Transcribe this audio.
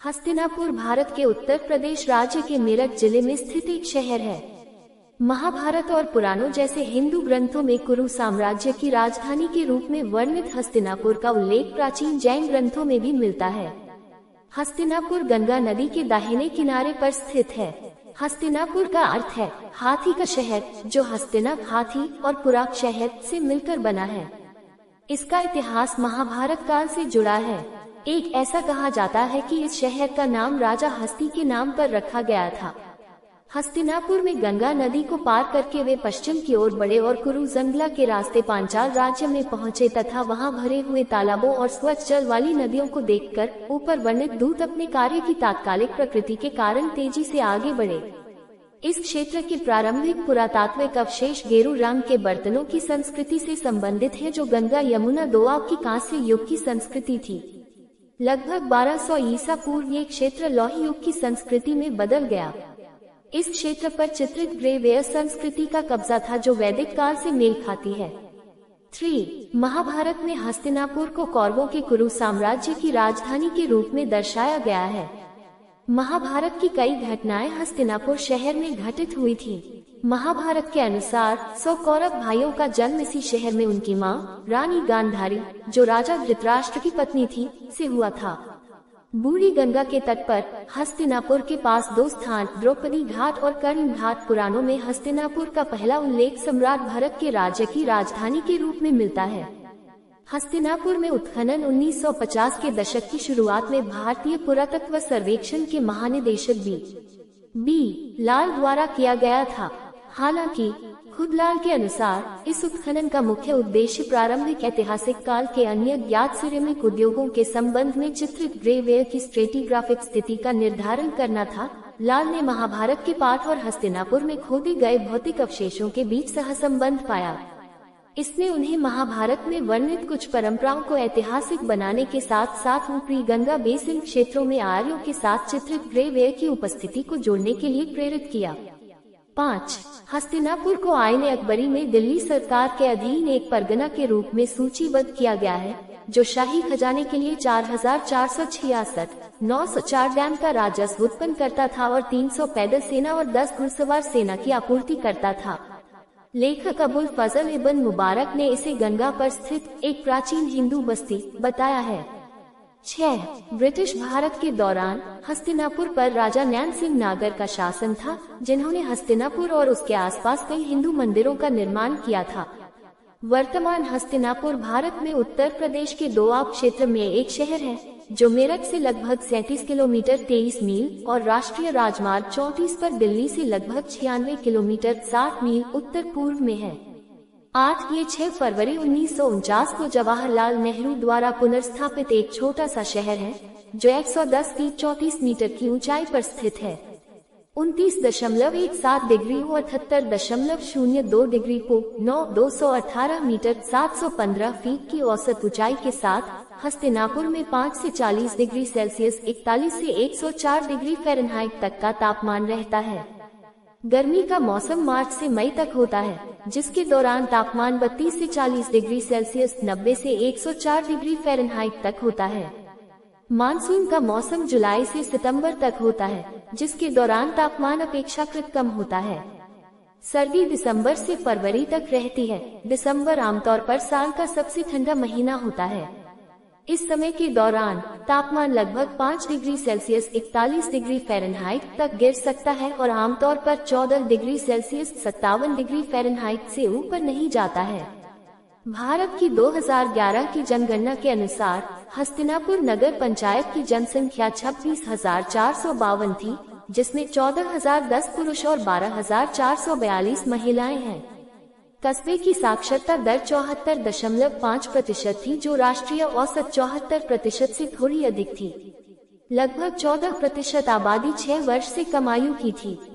हस्तिनापुर भारत के उत्तर प्रदेश राज्य के मेरठ जिले में स्थित एक शहर है। महाभारत और पुराणों जैसे हिंदू ग्रंथों में कुरु साम्राज्य की राजधानी के रूप में वर्णित हस्तिनापुर का उल्लेख प्राचीन जैन ग्रंथों में भी मिलता है। हस्तिनापुर गंगा नदी के दाहिने किनारे पर स्थित है। हस्तिनापुर का अर्थ है हाथी का शहर, जो हस्तिना हाथी और पुराक शहर से मिलकर बना है। इसका इतिहास महाभारत काल से जुड़ा है। एक ऐसा कहा जाता है कि इस शहर का नाम राजा हस्ती के नाम पर रखा गया था। हस्तिनापुर में गंगा नदी को पार करके वे पश्चिम की ओर बढ़े और कुरु जंगला के रास्ते पांचाल राज्य में पहुंचे तथा वहां भरे हुए तालाबों और स्वच्छ जल वाली नदियों को देखकर ऊपर वर्णित दूत अपने कार्य की तात्कालिक प्रकृति के कारण तेजी से आगे बढ़े। इस क्षेत्र के प्रारंभिक पुरातात्विक अवशेष गेरू रंग के बर्तनों की संस्कृति से संबंधित है, जो गंगा यमुना दोआब की कांस्य युग की संस्कृति थी। लगभग 1200 ईसा पूर्व ये क्षेत्र लौह युग की संस्कृति में बदल गया। इस क्षेत्र पर चित्रित ग्रेवेयर संस्कृति का कब्जा था, जो वैदिक काल से मेल खाती है। 3. महाभारत में हस्तिनापुर को कौरवों के कुरु साम्राज्य की राजधानी के रूप में दर्शाया गया है। महाभारत की कई घटनाएं हस्तिनापुर शहर में घटित हुई थी। महाभारत के अनुसार 100 कौरव भाइयों का जन्म इसी शहर में उनकी मां रानी गांधारी, जो राजा धृतराष्ट्र की पत्नी थी, से हुआ था। बूढ़ी गंगा के तट पर हस्तिनापुर के पास दो स्थान द्रौपदी घाट और कर्ण घाट पुराणों में हस्तिनापुर का पहला उल्लेख सम्राट भरत के राज्य की राजधानी के रूप में मिलता है। हस्तिनापुर में उत्खनन 1950 के दशक की शुरुआत में भारतीय पुरातत्व सर्वेक्षण के महानिदेशक बी लाल द्वारा किया गया था। हालांकि खुद लाल के अनुसार इस उत्खनन का मुख्य उद्देश्य प्रारंभिक ऐतिहासिक काल के अन्य ज्ञात सिरेमिक उद्योगों के संबंध में चित्रित ग्रेवेयर की स्ट्रेटिग्राफिक स्थिति का निर्धारण करना था। लाल ने महाभारत के पाठ और हस्तिनापुर में खोदे गए भौतिक अवशेषों के बीच सहसंबंध पाया। इसने उन्हें महाभारत में वर्णित कुछ परंपराओं को ऐतिहासिक बनाने के साथ साथ ऊपरी गंगा बेसिन क्षेत्रों में आर्यों के साथ चित्रित ग्रेवेयर की उपस्थिति को जोड़ने के लिए प्रेरित किया। 5. हस्तिनापुर को आईने अकबरी में दिल्ली सरकार के अधीन एक परगना के रूप में सूचीबद्ध किया गया है, जो शाही खजाने के लिए 4466 904 डैम का राजस्व उत्पन्न करता था और 300 पैदल सेना और 10 घुड़सवार सेना की आपूर्ति करता था। लेखक अबुल फजल इब्न मुबारक ने इसे गंगा पर स्थित एक प्राचीन हिंदू बस्ती बताया है। 6. ब्रिटिश भारत के दौरान हस्तिनापुर पर राजा नैन सिंह नागर का शासन था, जिन्होंने हस्तिनापुर और उसके आसपास कई हिंदू मंदिरों का निर्माण किया था। वर्तमान हस्तिनापुर भारत में उत्तर प्रदेश के दोआब क्षेत्र में एक शहर है, जो मेरठ से लगभग 37 किलोमीटर 23 मील और राष्ट्रीय राजमार्ग 34 पर दिल्ली से लगभग 96 किलोमीटर 60 मील उत्तर पूर्व में है। 8. ये 6 फरवरी 1949 को जवाहरलाल नेहरू द्वारा पुनर्स्थापित एक छोटा सा शहर है, जो 110 फीट 34 मीटर की ऊंचाई पर स्थित है। 29.17 डिग्री और 78.02 डिग्री को 218 मीटर 715 फीट की औसत ऊंचाई के साथ हस्तिनापुर में 5 से 40 डिग्री सेल्सियस 41 से 104 डिग्री फ़ारेनहाइट तक का तापमान रहता है। गर्मी का मौसम मार्च से मई तक होता है, जिसके दौरान तापमान 32 से 40 डिग्री सेल्सियस 90 से 104 डिग्री फ़ारेनहाइट तक होता है। मानसून का मौसम जुलाई से सितंबर तक होता है, जिसके दौरान तापमान अपेक्षाकृत कम होता है। सर्दी दिसंबर से फरवरी तक रहती है। दिसंबर आमतौर पर साल का सबसे ठंडा महीना होता है। इस समय के दौरान तापमान लगभग 5 डिग्री सेल्सियस 41 डिग्री फ़ारेनहाइट तक गिर सकता है और आमतौर पर 14 डिग्री सेल्सियस 57 डिग्री फ़ारेनहाइट से ऊपर नहीं जाता है। भारत की 2011 की जनगणना के अनुसार हस्तिनापुर नगर पंचायत की जनसंख्या 26,452 थी, जिसमें 14,010 पुरुष और 12,442 महिलाएं हैं। कस्बे की साक्षरता दर 74.5% थी, जो राष्ट्रीय औसत 74% से थोड़ी अधिक थी। लगभग 14% आबादी 6 वर्ष से कम आयु की थी।